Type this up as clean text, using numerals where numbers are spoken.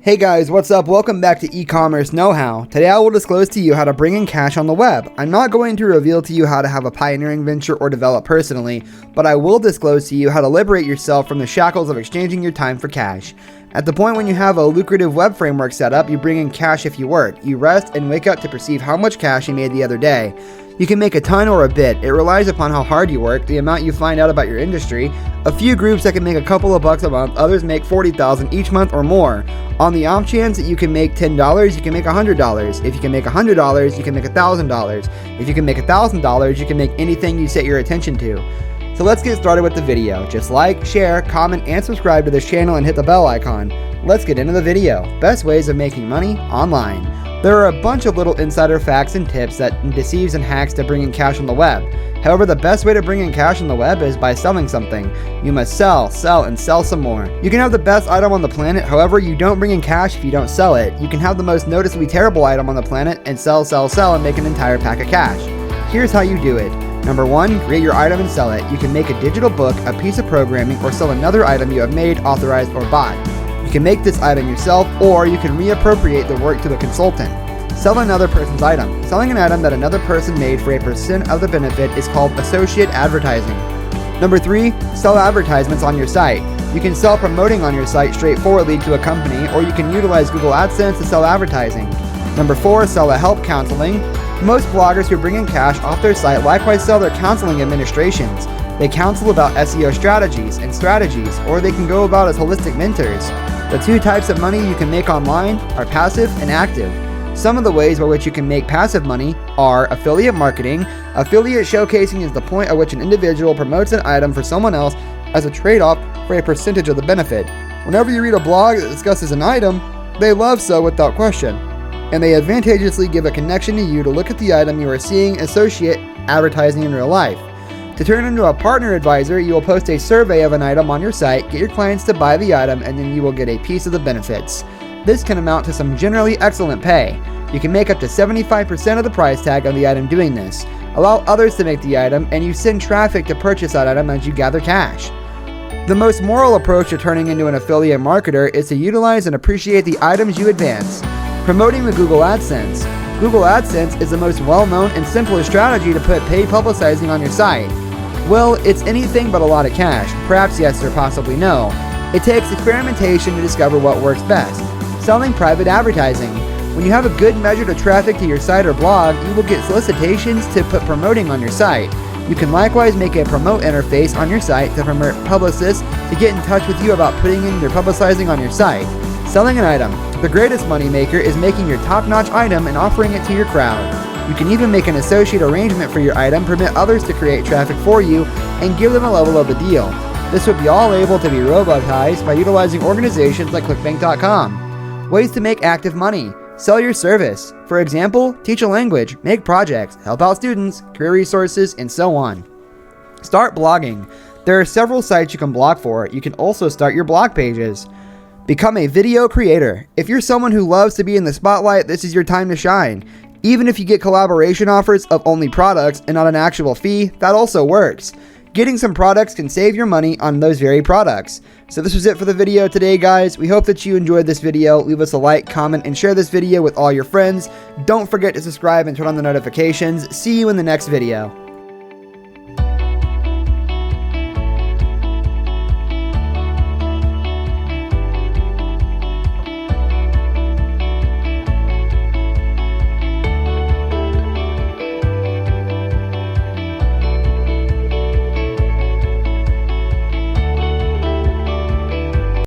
Hey guys, what's up? Welcome back to e-commerce know-how. Today I will disclose to you how to bring in cash on the web. I'm not going to reveal to you how to have a pioneering venture or develop personally, but I will disclose to you how to liberate yourself from the shackles of exchanging your time for cash. At the point when you have a lucrative web framework set up, you bring in cash if you work. You rest and wake up to perceive how much cash you made the other day. You can make a ton or a bit. It relies upon how hard you work, the amount you find out about your industry. A few groups that can make a couple of bucks a month, others make $40,000 each month or more. On the off chance that you can make $10, you can make $100. If you can make $100, you can make $1,000. If you can make $1,000, you can make anything you set your attention to. So let's get started with the video. Just like, share, comment, and subscribe to this channel and hit the bell icon. Let's get into the video. Best ways of making money online. There are a bunch of little insider facts and tips that deceives and hacks to bring in cash on the web. However, the best way to bring in cash on the web is by selling something. You must sell, and sell some more. You can have the best item on the planet, however, you don't bring in cash if you don't sell it. You can have the most noticeably terrible item on the planet and sell, and make an entire pack of cash. Here's how you do it. Number 1, create your item and sell it. You can make a digital book, a piece of programming, or sell another item you have made, authorized, or bought. You can make this item yourself, or you can reappropriate the work to a consultant. Sell another person's item. Selling an item that another person made for a percent of the benefit is called associate advertising. Number 3, sell advertisements on your site. You can sell promoting on your site straightforwardly to a company, or you can utilize Google AdSense to sell advertising. Number 4, sell a help counseling. Most bloggers who bring in cash off their site likewise sell their counseling administrations. They counsel about SEO strategies, or they can go about as holistic mentors. The two types of money you can make online are passive and active. Some of the ways by which you can make passive money are affiliate marketing. Affiliate showcasing is the point at which an individual promotes an item for someone else as a trade-off for a percentage of the benefit. Whenever you read a blog that discusses an item, they love so without question, and they advantageously give a connection to you to look at the item you are seeing associate advertising in real life. To turn into a partner advisor, you will post a survey of an item on your site, get your clients to buy the item, and then you will get a piece of the benefits. This can amount to some generally excellent pay. You can make up to 75% of the price tag on the item doing this. Allow others to make the item, and you send traffic to purchase that item as you gather cash. The most moral approach to turning into an affiliate marketer is to utilize and appreciate the items you advance. Promoting with Google AdSense. Google AdSense is the most well-known and simplest strategy to put paid publicizing on your site. Well, it's anything but a lot of cash. Perhaps yes or possibly no. It takes experimentation to discover what works best. Selling private advertising. When you have a good measure of traffic to your site or blog, you will get solicitations to put promoting on your site. You can likewise make a promote interface on your site to promote publicists to get in touch with you about putting in your publicizing on your site. Selling an item. The greatest money maker is making your top-notch item and offering it to your crowd. You can even make an associate arrangement for your item, permit others to create traffic for you, and give them a level of the deal. This would be all able to be robotized by utilizing organizations like ClickBank.com. Ways to make active money. Sell your service. For example, teach a language, make projects, help out students, career resources, and so on. Start blogging. There are several sites you can blog for. You can also start your blog pages. Become a video creator. If you're someone who loves to be in the spotlight, this is your time to shine. Even if you get collaboration offers of only products and not an actual fee, that also works. Getting some products can save your money on those very products. So this was it for the video today, guys. We hope that you enjoyed this video. Leave us a like, comment, and share this video with all your friends. Don't forget to subscribe and turn on the notifications. See you in the next video.